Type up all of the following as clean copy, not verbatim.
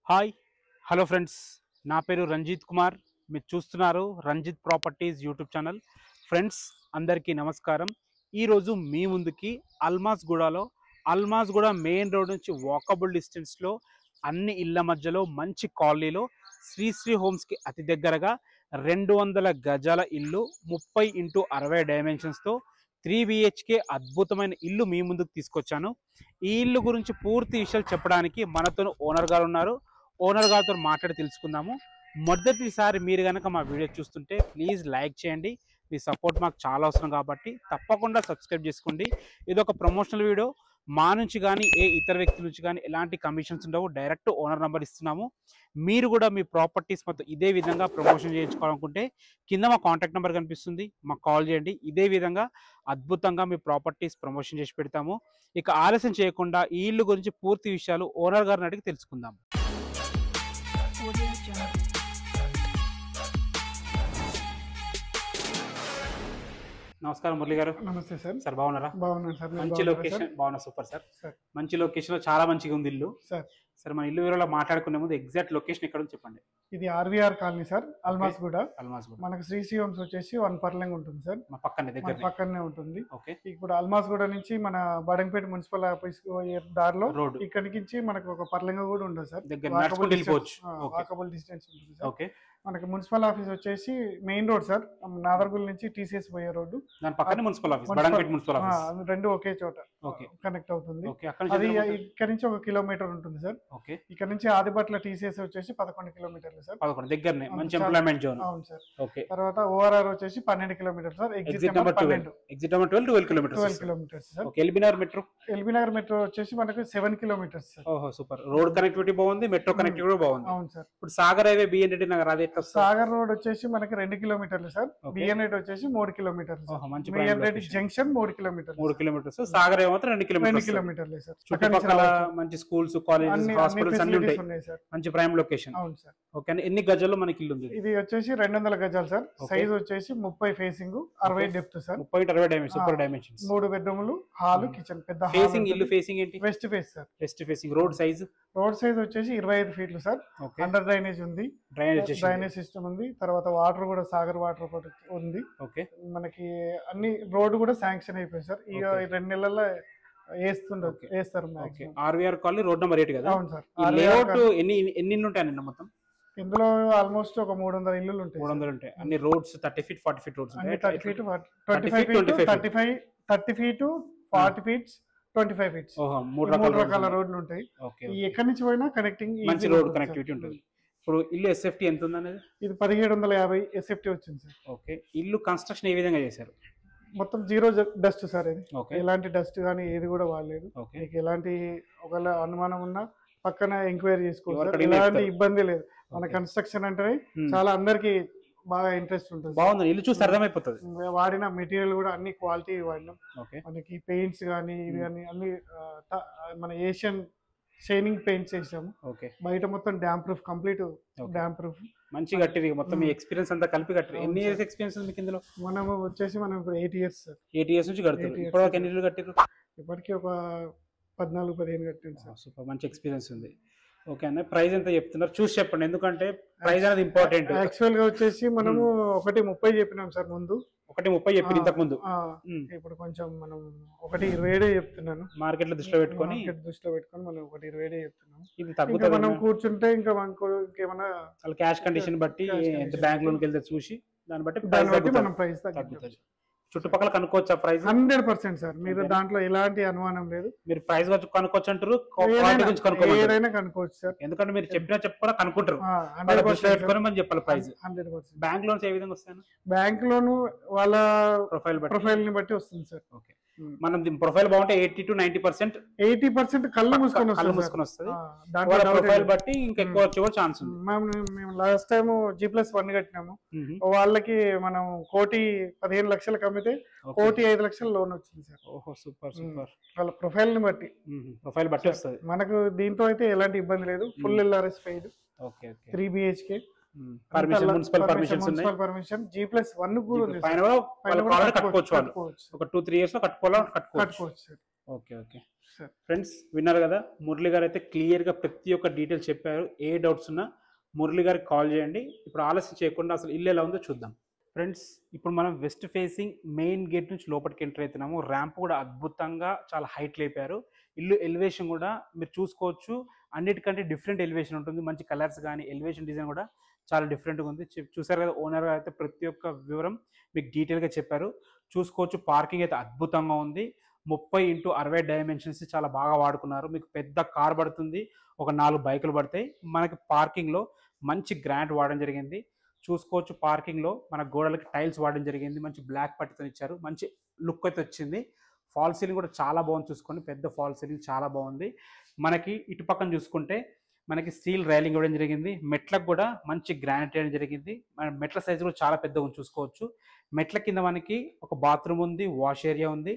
Hi hello friends, నా పేరు రంజిత్ కుమార్. మీరు చూస్తున్నారు Ranjith properties YouTube channel. Friends అందరికీ నమస్కారం. ఈరోజు మీ ముందుకి అల్మాస్గూడ మెయిన్ రోడ్ నుంచి వాకబుల్ డిస్టెన్స్లో అన్ని ఇళ్ల మధ్యలో మంచి కాలనీలో శ్రీ హోమ్స్కి అతి దగ్గరగా 200 గజాల ఇల్లు 30x60 డైమెన్షన్స్తో 3 BHK అద్భుతమైన ఇల్లు మీ ముందుకు తీసుకొచ్చాను. ఈ ఇల్లు గురించి పూర్తి విషయాలు చెప్పడానికి మనతో ఓనర్ గారు ఉన్నారు. ఓనర్ గారితో మాట్లాడి తెలుసుకుందాము. మొదటిసారి మీరు కనుక మా వీడియో చూస్తుంటే ప్లీజ్ లైక్ చేయండి. మీ సపోర్ట్ మాకు చాలా అవసరం కాబట్టి తప్పకుండా సబ్స్క్రైబ్ చేసుకోండి. ఇది ఒక ప్రమోషనల్ వీడియో. మా నుంచి కానీ ఏ ఇతర వ్యక్తుల నుంచి కానీ ఎలాంటి కమిషన్స్ ఉండవు. డైరెక్ట్ ఓనర్ నెంబర్ ఇస్తున్నాము. మీరు కూడా మీ ప్రాపర్టీస్ మొత్తం ఇదే విధంగా ప్రమోషన్ చేయించుకోవాలనుకుంటే కింద మా కాంటాక్ట్ నెంబర్ కనిపిస్తుంది, మాకు కాల్ చేయండి. ఇదే విధంగా అద్భుతంగా మీ ప్రాపర్టీస్ ప్రమోషన్ చేసి పెడతాము. ఇక ఆలస్యం చేయకుండా ఈ ఇల్లు గురించి పూర్తి విషయాలు ఓనర్ గారిని అడిగి తెలుసుకుందాం. నమస్కారం మురళి గారు. నమస్తే సార్. సార్ బాగున్నారా? బాగున్నాను సార్. మంచి లొకేషన్, బాగున్నా. Super sir. మంచి లొకేషన్ లో చాలా మంచిగా ఉంది ఇల్లు సార్. సార్ మన ఇల్లు వివరాలు మాట్లాడుకునే ముందు ఎగ్జాక్ట్ లొకేషన్ ఎక్కడ చెప్పండి. ఇది ఆర్వీఆర్ కాలనీ సార్, అల్మాస్గూడ. మనకు శ్రీ హోమ్స్ వచ్చేసి 1 పర్లింగ్ ఉంటుంది సార్, మా పక్కనే ఉంటుంది. ఇప్పుడు అల్మాస్గూడ నుంచి మన బడంగపేట మున్సిపల్ ఆఫీస్ దారిలో రోడ్ ఇక్కడి నుంచి మనకు ఒక పర్లింగ్ కూడా ఉంటుంది సార్. వాకబుల్ డిస్టెన్స్ ఉంటుంది సార్. మనకి మున్సిపల్ ఆఫీస్ వచ్చేసి మెయిన్ రోడ్ సార్, నాదర్గుల్ నుంచి టీసీఎస్ పోయే రోడ్డు, రెండు ఒకే చోట కనెక్ట్ అవుతుంది. అది ఇక్కడ నుంచి 1 కిలోమీటర్ ఉంటుంది సార్. ఇక్కడ నుంచి ఆదిబట్ల టీసీఎస్ వచ్చేసి 11 కిలోమీటర్లు సార్, దగ్గరనే మంచి ఎంప్లాయ్మెంట్ జోన్. అవును సార్. తర్వాత ఓఆర్ఆర్ వచ్చేసి 12 kilometre sir. Exit number 12 kilometres sir. LB Nagar metro వచ్చేసి మనకు 7 kilometres sir. Super. Road connectivity బాగుంది, మెట్రో కనెక్టివిటీ కూడా బాగుంది. అవును సార్. ఇప్పుడు సాగర్ హైవే బిఎన్ రెడ్డి నగర్ అది సాగర్ రోడ్ వచ్చేసి మనకి 2 కిలోమీటర్లు సార్. బిఎన్ రెడ్డి వచ్చేసి 3 కిలోమీటర్లు. BN Reddy junction 3 kilometres. Sagar highway మాత్రం 2 కిలోమీటర్లు సార్. చుట్టుపక్కల మంచి స్కూల్స్, కాలేజెస్, హాస్పిటల్స్ అన్ని ఉంటాయి. మంచి ప్రైమ్ లొకేషన్. అవును సార్. ఓకే. ఎన్ని గజాల్లో మనకి ఇల్లు ఉంది? ఇది వచ్చేసి 200 గజాలు సార్. సైజ్ వచ్చేసి 30 facing, 60 depth sir. 30x60 dimension, super dimensions. 3 బెడ్రూములు, హాల్, కిచెన్. పెద్ద ఫేసింగ్. ఇల్లు ఫేసింగ్ ఏంటి? West face sir. West facing. Road size వచ్చేసి 25 ఫీట్లు సార్. అండర్ డ్రైనేజ్ ఉంది, డ్రైనేజ్ సిస్టమ్ ఉంది. తర్వాత వాటర్ కూడా సాగర్ వాటర్ కూడా ఉంది. మనకి అన్ని రోడ్డు కూడా శాంక్షన్ అయిపోయింది సార్. ఈ 2 నెలల్లో వేస్తారు. ఆర్వీఆర్ కాలనీ రోడ్ నెంబర్ 8 కదా? అవును సార్. లేఅవుట్ ఎన్ని ఇల్లు ఉంటాయి మొత్తం? ఇందులో ఆల్మోస్ట్ ఒక 300 ఇల్లు ఉంటాయి. 300 ఉంటాయి. అన్ని roads 30 feet 40 feet roads. 30 feet 25 feet 30 feet 40 feet 25 feets. 3 రకాల రోడ్లు ఉంటాయి. ఎక్కడి నుంచి పోయినా కనెక్టింగ్ మంచి రోడ్ కనెక్టివిటీ ఉంటుంది. ఇప్పుడు ఇల్లు ఎస్ఎఫ్టీ ఎంత ఉంది అనేది? ఇది 1750 ఎస్ఎఫ్టీ వచ్చింది సార్. ఓకే. ఇల్లు కన్స్ట్రక్షన్ ఏ విధంగా చేశారు? మొత్తం 0 డస్ట్ సార్. ఇది ఎలాంటి డస్ట్ కానీ ఏది కూడా వాడలేదు. మీకు ఎలాంటి ఒకవేళ అనుమానం ఉన్నా పక్కన ఎంక్వైరీ చేసుకోవచ్చు. ఎలాంటి ఇబ్బంది లేదు. మన కన్స్ట్రక్షన్ అంటే చాలా అందరికి బాగా ఇంట్రెస్ట్ ఉంటుంది. బాగుంది. ఇల్లు చూస్తే అర్థమైపోతుంది. వాడిన మెటీరియల్ కూడా అన్ని క్వాలిటీ వాడినాం. మనకి పెయింట్స్ కానీ ఇవి కానీ అన్ని మన ఏషియన్ షైనింగ్ పెయింట్స్ వేసాము. బయట మొత్తం dam proof, complete dam proof. మంచి కట్టిరు. మొత్తం మీ ఎక్స్పీరియన్స్ అంతా కలిపి కట్టిరు. ఎన్ని ఇయర్స్ ఎక్స్పీరియన్స్ ఉంది మీకు ఇందులో? మనం ఇప్పుడు 8 ఇయర్స్ సార్. 8 ఇయర్స్ నుంచి కడుతున్నారు. ఇప్పటివరకు ఎన్ని ఇల్లు కట్టిరు? ఇప్పటికీ ఒక 14-15 కట్టింది సార్. సూపర్. మంచి ఎక్స్పీరియన్స్ ఉంది. ఓకే అన్న. ప్రైస్ ఎంత చెప్తున్నారు చూసి చెప్పండి, ఎందుకంటే ప్రైస్ అనేది ఇంపార్టెంట్. యాక్చువల్ గా వచ్చేసి మనము 1.30 చెప్పినాం సార్ ముందు. 1.30 చెప్పి ఇంతకు ముందు. ఇప్పుడు కొంచెం మనం 1.27 చెప్తున్నాను. మార్కెట్ లో దృష్టిలో పెట్టుకొని మనం 1.27 చెప్తున్నాం. ఇది తగ్గుతుంది. మనం కూర్చుంటే ఇంకా మనకు ఇంకేమన్నా క్యాష్ కండిషన్ బట్టి ఎంత బ్యాంక్ లోన్కి వెళ్తే చూసి దాన్ని బట్టి మనం ప్రైస్ తగ్గుతుంది. చుట్టుపక్కల కనుక్కోవచ్చా ప్రైస్? 100% సార్. మీరు దాంట్లో ఎలాంటి అనుమానం లేదు. మీరు ప్రైస్ కనుక్కోవచ్చు అంటారు, ఏదైనా కనుక్కోవచ్చు సార్. ఎందుకంటే మీరు చెప్పకుండా కనుక్కుంటారు. 100% మనం చెప్పాలి ప్రైస్. 100%. బ్యాంక్ లోన్స్ ఏ విధంగా వస్తాయి? బ్యాంక్ లోన్ వాళ్ళ ప్రొఫైల్ ని బట్టి వస్తుంది సార్. ఓకే. మనం ప్రొఫైల్ బాగుంటే 80 to 90% కళ్ళు మూసుకొని వస్తుంది. ప్రొఫైల్ బట్టి ఇంకా ఎక్కువ వచ్చే ఛాన్స్ ఉంది. మేము లాస్ట్ టైం G+1 కట్టినాము. వాళ్ళకి మనం 1,15,00,000 అమ్మితే 1,05,00,000 లోన్ వచ్చింది సార్. ఓహో, సూపర్ సూపర్. వాళ్ళ ప్రొఫైల్ ని బట్టి వస్తుంది. మనకు దీంతో అయితే ఎలాంటి ఇబ్బంది లేదు. Full LRS paid. 3 BHK municipal permission. G+1 కూడా ఉంది. ఒక 2-3 ఇయర్స్ లో కట్టుకోవచ్చు. ఓకే ఓకే ఫ్రెండ్స్ విన్నారు కదా, మురళి గారు అయితే క్లియర్గా ప్రతి ఒక్క డీటెయిల్స్ చెప్పారు. ఏ డౌట్స్ ఉన్నా మురళి గారికి కాల్ చేయండి. ఇప్పుడు ఆలస్యం చేయకుండా అసలు ఇల్లు ఎలా ఉందో చూద్దాం. ఫ్రెండ్స్ ఇప్పుడు మనం వెస్ట్ ఫేసింగ్ మెయిన్ గేట్ నుంచి లోపలికి ఎంటర్ అవుతున్నాము. ర్యాంప్ కూడా అద్భుతంగా చాలా హైట్ లేపారు. ఇల్లు ఎలివేషన్ కూడా మీరు చూసుకోవచ్చు, అన్నిటికంటే డిఫరెంట్ ఎలివేషన్ ఉంటుంది. మంచి కలర్స్ కానీ ఎలివేషన్ డిజైన్ కూడా చాలా డిఫరెంట్గా ఉంది. చూసారు కదా, ఓనర్ అయితే ప్రతి ఒక్క వివరం మీకు డీటెయిల్గా చెప్పారు. చూసుకోవచ్చు, పార్కింగ్ అయితే అద్భుతంగా ఉంది. 30x60 డైమెన్షన్స్ చాలా బాగా వాడుకున్నారు. మీకు పెద్ద కార్ పడుతుంది, ఒక 4 బైకులు పడతాయి. మనకి పార్కింగ్లో మంచి గ్రాండ్ వాడడం జరిగింది. చూసుకోవచ్చు, పార్కింగ్లో మన గోడలకి టైల్స్ వాడడం జరిగింది. మంచి బ్లాక్ పట్టితో ఇచ్చారు, మంచి లుక్ అయితే వచ్చింది. ఫాల్ సీలింగ్ కూడా చాలా బాగుంది. చూసుకోండి, పెద్ద ఫాల్ సీలింగ్ చాలా బాగుంది. మనకి ఇటు పక్కన చూసుకుంటే మనకి స్టీల్ రైలింగ్ ఇవ్వడం జరిగింది. మెట్లకు కూడా మంచి గ్రానైట్ వేయడం జరిగింది. మన మెట్ల సైజు కూడా చాలా పెద్దగా ఉంది. చూసుకోవచ్చు, మెట్ల కింద మనకి ఒక బాత్రూమ్ ఉంది, వాష్ ఏరియా ఉంది.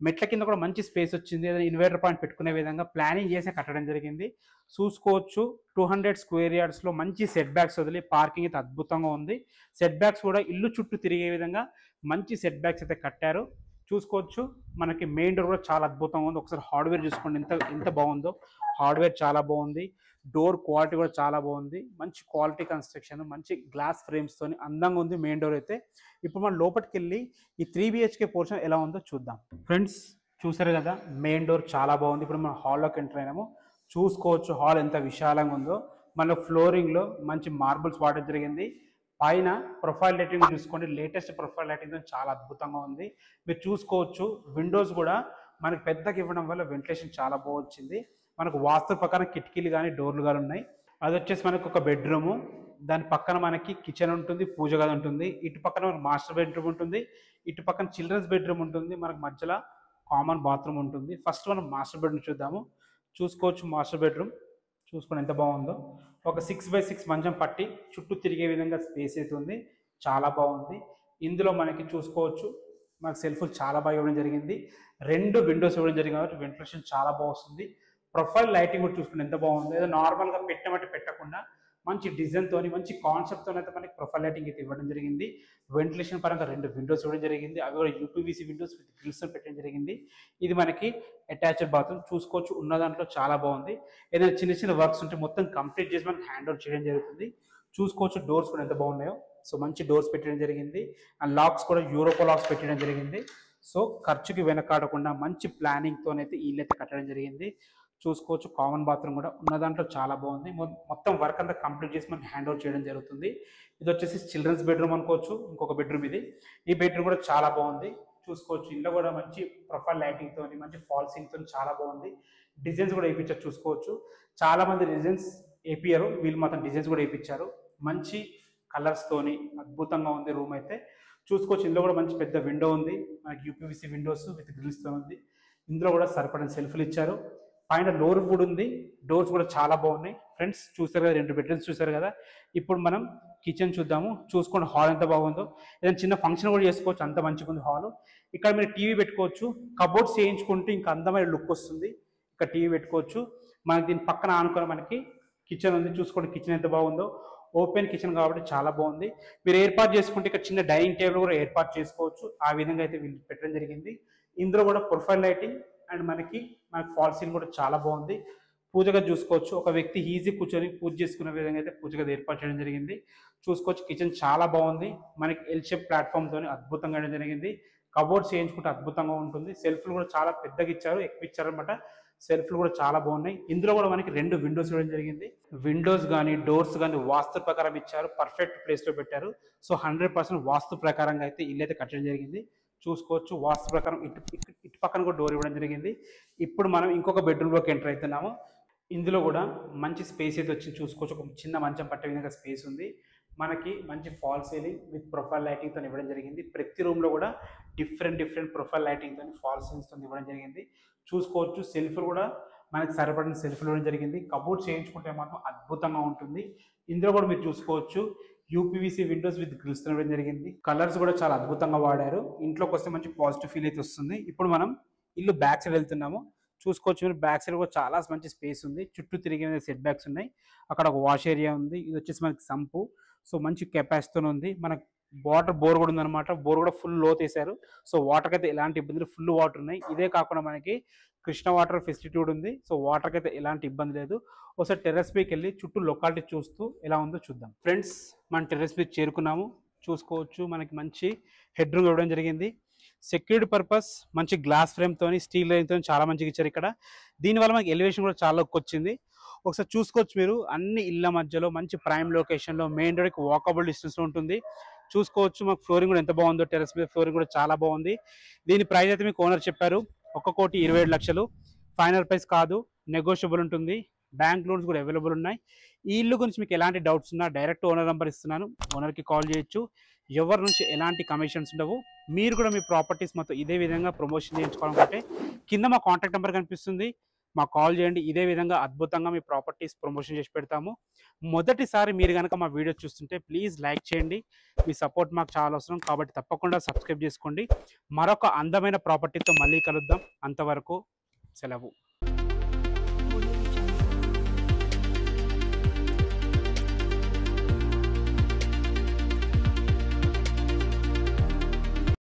మెట్ల కింద కూడా మంచి స్పేస్ వచ్చింది. ఏదైనా ఇన్వర్టర్ పాయింట్ పెట్టుకునే విధంగా ప్లానింగ్ చేసి కట్టడం జరిగింది. చూసుకోవచ్చు, 200 స్క్వేర్ యార్డ్స్లో మంచి సెట్ బ్యాక్స్ వదిలి పార్కింగ్ అయితే అద్భుతంగా ఉంది. సెట్ బ్యాక్స్ కూడా ఇల్లు చుట్టూ తిరిగే విధంగా మంచి సెట్ బ్యాక్స్ అయితే కట్టారు. చూసుకోవచ్చు, మనకి మెయిన్ డోర్ కూడా చాలా అద్భుతంగా ఉంది. ఒకసారి హార్డ్వేర్ చూసుకోండి, ఎంత బాగుందో. హార్డ్వేర్ చాలా బాగుంది. డోర్ క్వాలిటీ కూడా చాలా బాగుంది. మంచి క్వాలిటీ కన్స్ట్రక్షన్, మంచి గ్లాస్ ఫ్రేమ్స్తో అందంగా ఉంది మెయిన్ డోర్ అయితే. ఇప్పుడు మనం లోపలికి వెళ్ళి ఈ 3 BHK పోర్షన్ ఎలా ఉందో చూద్దాం. ఫ్రెండ్స్ చూసారు కదా, మెయిన్ డోర్ చాలా బాగుంది. ఇప్పుడు మనం హాల్లోకి ఎంటర్ అయినాము. చూసుకోవచ్చు, హాల్ ఎంత విశాలంగా ఉందో. మన ఫ్లోరింగ్లో మంచి మార్బుల్స్ వాడడం జరిగింది. పైన ప్రొఫైల్ లైటింగ్ చూసుకోండి, లేటెస్ట్ ప్రొఫైల్ లైటింగ్ చాలా అద్భుతంగా ఉంది. మీరు చూసుకోవచ్చు, విండోస్ కూడా మనకి పెద్దగా ఇవ్వడం వల్ల వెంటిలేషన్ చాలా బాగా వచ్చింది. మనకు వాస్తు ప్రకారం కిటికీలు కానీ డోర్లు కానీ ఉన్నాయి. అది వచ్చేసి మనకు ఒక బెడ్రూము, దాని పక్కన మనకి కిచెన్ ఉంటుంది, పూజ గది ఉంటుంది. ఇటు పక్కన మనకు మాస్టర్ బెడ్రూమ్ ఉంటుంది, ఇటు పక్కన చిల్డ్రన్స్ బెడ్రూమ్ ఉంటుంది. మనకు మధ్యలో కామన్ బాత్రూమ్ ఉంటుంది. ఫస్ట్ మనం మాస్టర్ బెడ్రూమ్ చూద్దాము. చూసుకోవచ్చు, మాస్టర్ బెడ్రూమ్ చూసుకోండి ఎంత బాగుందో. ఒక 6x6 మంచం పట్టి చుట్టూ తిరిగే విధంగా స్పేస్ అయితే ఉంది, చాలా బాగుంది. ఇందులో మనకి చూసుకోవచ్చు, మనకు సెల్ఫ్లు చాలా బాగా ఇవ్వడం జరిగింది. 2 విండోస్ ఇవ్వడం జరిగింది కాబట్టి వెంటిలేషన్ చాలా బాగా వస్తుంది. ప్రొఫైల్ లైటింగ్ కూడా చూసుకుని ఎంత బాగుంది. ఏదో నార్మల్గా పెట్టమంటే పెట్టకుండా మంచి డిజైన్తో మంచి కాన్సెప్ట్తో అయితే మనకి ప్రొఫైల్ లైటింగ్ అయితే ఇవ్వడం జరిగింది. వెంటిలేషన్ పరంగా 2 విండోస్ ఇవ్వడం జరిగింది. అవి కూడా UPVC విండోస్ విత్ గ్రిల్స్ పెట్టడం జరిగింది. ఇది మనకి అటాచ్డ్ బాత్రూమ్. చూసుకోవచ్చు, ఉన్న దాంట్లో చాలా బాగుంది. ఏదైనా చిన్న చిన్న వర్క్స్ ఉంటే మొత్తం కంప్లీట్ చేసి మనకి హ్యాండ్ ఓవర్ చేయడం జరుగుతుంది. చూసుకోవచ్చు, డోర్స్ కూడా ఎంత బాగున్నాయో. సో మంచి డోర్స్ పెట్టడం జరిగింది. అండ్ లాక్స్ కూడా యూరోపో లాక్స్ పెట్టడం జరిగింది. సో ఖర్చుకి వెనకాడకుండా మంచి ప్లానింగ్తోనైతే ఇల్లు అయితే కట్టడం జరిగింది. చూసుకోవచ్చు, కామన్ బాత్రూమ్ కూడా ఉన్న దాంట్లో చాలా బాగుంది. మొత్తం వర్క్ అంతా కంప్లీట్ చేసి మనకి హ్యాండ్ ఓవర్ చేయడం జరుగుతుంది. ఇది వచ్చేసి చిల్డ్రన్స్ బెడ్రూమ్ అనుకోవచ్చు, ఇంకొక బెడ్రూమ్ ఇది. ఈ బెడ్రూమ్ కూడా చాలా బాగుంది. చూసుకోవచ్చు, ఇంట్లో కూడా మంచి ప్రొఫైల్ లైటింగ్తో మంచి ఫాల్ సీలింగ్తో చాలా బాగుంది. డిజైన్స్ కూడా వేయించారు. చూసుకోవచ్చు, చాలా మంది డిజైన్స్ వేయించారు, వీళ్ళు మాత్రం డిజైన్స్ కూడా వేయించారు. మంచి కలర్స్తోని అద్భుతంగా ఉంది రూమ్ అయితే. చూసుకోవచ్చు, ఇందులో కూడా మంచి పెద్ద విండో ఉంది, మనకి UPVC విండోస్ విత్ గ్రిల్స్తో ఉంది. ఇందులో కూడా సరిపడిన సెల్ఫ్లు ఇచ్చారు. పైన డోర్ కూడా ఉంది, డోర్స్ కూడా చాలా బాగున్నాయి. ఫ్రెండ్స్ చూసారు కదా, 2 బెడ్రూమ్స్ చూసారు కదా. ఇప్పుడు మనం కిచెన్ చూద్దాము. చూసుకోండి, హాల్ ఎంత బాగుందో. ఏదైనా చిన్న ఫంక్షన్ కూడా చేసుకోవచ్చు, అంత మంచిగా ఉంది హాల్. ఇక్కడ మీరు టీవీ పెట్టుకోవచ్చు, కబోర్డ్స్ చేయించుకుంటే ఇంకా అందమైన లుక్ వస్తుంది. ఇక్కడ టీవీ పెట్టుకోవచ్చు. మనకి దీని పక్కన ఆనుకొని మనకి కిచెన్ ఉంది. చూసుకోండి, కిచెన్ ఎంత బాగుందో. ఓపెన్ కిచెన్ కాబట్టి చాలా బాగుంది. మీరు ఏర్పాటు చేసుకుంటే ఇక్కడ చిన్న డైనింగ్ టేబుల్ కూడా ఏర్పాటు చేసుకోవచ్చు. ఆ విధంగా అయితే వీళ్ళు పెట్టడం జరిగింది. ఇందులో కూడా ప్రొఫైల్ లైటింగ్ అండ్ మనకి ఫాల్ సీలింగ్ కూడా చాలా బాగుంది. పూజ గది చూసుకోవచ్చు, ఒక వ్యక్తి ఈజీ కూర్చొని పూజ చేసుకునే విధంగా అయితే పూజ గది ఏర్పాటు చేయడం జరిగింది. చూసుకోవచ్చు, కిచెన్ చాలా బాగుంది. మనకి ఎల్ షేప్ ప్లాట్ఫామ్తో అద్భుతంగా వేయడం జరిగింది. కబోర్డ్స్ చేయించుకుంటే అద్భుతంగా ఉంటుంది. సెల్ఫ్లు కూడా చాలా పెద్దగా ఇచ్చారు, ఎక్కువ ఇచ్చారనమాట. సెల్ఫ్లు కూడా చాలా బాగున్నాయి. ఇందులో కూడా మనకి 2 విండోస్ ఇవ్వడం జరిగింది. విండోస్ కానీ డోర్స్ కానీ వాస్తు ప్రకారం ఇచ్చారు, పర్ఫెక్ట్ ప్లేస్లో పెట్టారు. సో 100% వాస్తు ప్రకారంగా అయితే ఇల్లు అయితే కట్టడం జరిగింది. చూసుకోవచ్చు, వాస్తు ప్రకారం ఇటు పక్కన కూడా డోర్ ఇవ్వడం జరిగింది. ఇప్పుడు మనం ఇంకొక బెడ్రూమ్లోకి ఎంటర్ అవుతున్నాము. ఇందులో కూడా మంచి స్పేస్ అయితే వచ్చింది. చూసుకోవచ్చు, ఒక చిన్న మంచం పట్టే విధంగా స్పేస్ ఉంది. మనకి మంచి ఫాల్ సీలింగ్ విత్ ప్రొఫైల్ లైటింగ్తో ఇవ్వడం జరిగింది. ప్రతి రూమ్లో కూడా డిఫరెంట్ ప్రొఫైల్ లైటింగ్తో ఫాల్ సీలింగ్స్తో ఇవ్వడం జరిగింది. చూసుకోవచ్చు, సెల్ఫ్లు కూడా మనకి సరిపడిన సెల్ఫ్లు ఇవ్వడం జరిగింది. కబోర్డ్ చేయించుకుంటే మాత్రం అద్భుతంగా ఉంటుంది. ఇందులో కూడా మీరు చూసుకోవచ్చు, UPVC విండోస్ విత్ గ్రిల్స్ ఇవ్వడం జరిగింది. కలర్స్ కూడా చాలా అద్భుతంగా వాడారు. ఇంట్లోకి వస్తే మంచి పాజిటివ్ ఫీల్ అయితే వస్తుంది. ఇప్పుడు మనం ఇల్లు బ్యాక్ సైడ్ వెళ్తున్నాము. చూసుకోవచ్చు, మీరు బ్యాక్ సైడ్ కూడా చాలా మంచి స్పేస్ ఉంది. చుట్టూ తిరిగే సెట్ బ్యాక్స్ ఉన్నాయి. అక్కడ ఒక వాష్ ఏరియా ఉంది. ఇది వచ్చేసి మనకి సంపు. సో మంచి కెపాసిటీతో ఉంది. మనకు వాటర్ బోర్ కూడా ఉందన్నమాట. బోర్ కూడా ఫుల్ లోతు వేశారు. సో వాటర్కి అయితే ఎలాంటి ఇబ్బందులు, ఫుల్ వాటర్ ఉన్నాయి. ఇదే కాకుండా మనకి కృష్ణ వాటర్ ఫెసిలిటీ కూడా ఉంది. సో వాటర్కి అయితే ఎలాంటి ఇబ్బంది లేదు. ఒకసారి టెర్రస్ పైకి వెళ్ళి చుట్టూ లొకాలిటీ చూస్తూ ఎలా ఉందో చూద్దాం. ఫ్రెండ్స్, మనం టెర్రస్ పైకి చేరుకున్నాము. చూసుకోవచ్చు, మనకి మంచి హెడ్ రూమ్ ఇవ్వడం జరిగింది. సెక్యూరిటీ పర్పస్ మంచి గ్లాస్ ఫ్రేమ్తో, స్టీల్ లైన్తో చాలా మంచిగా ఇచ్చారు ఇక్కడ. దీనివల్ల మనకి ఎలివేషన్ కూడా చాలా వచ్చింది. ఒకసారి చూసుకోవచ్చు మీరు, అన్ని ఇళ్ళ మధ్యలో మంచి ప్రైమ్ లొకేషన్లో, మెయిన్ రోడ్కి వాకబుల్ డిస్టెన్స్లో ఉంటుంది. చూసుకోవచ్చు మాకు ఫ్లోరింగ్ కూడా ఎంత బాగుందో. టెర్రస్ మీద ఫ్లోరింగ్ కూడా చాలా బాగుంది. దీని ప్రైస్ అయితే మీకు ఓనర్ చెప్పారు 1,27,00,000. ఫైనల్ ప్రైస్ కాదు, నెగోషియబుల్ ఉంటుంది. బ్యాంక్ లోన్స్ కూడా అవైలబుల్ ఉన్నాయి. ఈ ఇల్లు గురించి మీకు ఎలాంటి డౌట్స్ ఉన్నా డైరెక్ట్ ఓనర్ నెంబర్ ఇస్తున్నాను, ఓనర్కి కాల్ చేయొచ్చు. ఎవరి నుంచి ఎలాంటి కమిషన్స్ ఉండవు. మీరు కూడా మీ ప్రాపర్టీస్ మొత్తం ఇదే విధంగా ప్రమోషన్ చేయించుకోవాలంటే కింద మా కాంటాక్ట్ నెంబర్ కనిపిస్తుంది, మాకు కాల్ చేయండి. ఇదే విధంగా అద్భుతంగా మీ ప్రాపర్టీస్ ప్రమోషన్ చేసి పెడతాము. మొదటిసారి మీరు కనుక మా వీడియో చూస్తుంటే ప్లీజ్ లైక్ చేయండి. మీ సపోర్ట్ మాకు చాలా అవసరం కాబట్టి తప్పకుండా సబ్స్క్రైబ్ చేసుకోండి. మరొక అందమైన ప్రాపర్టీతో మళ్ళీ కలుద్దాం. అంతవరకు సెలవు.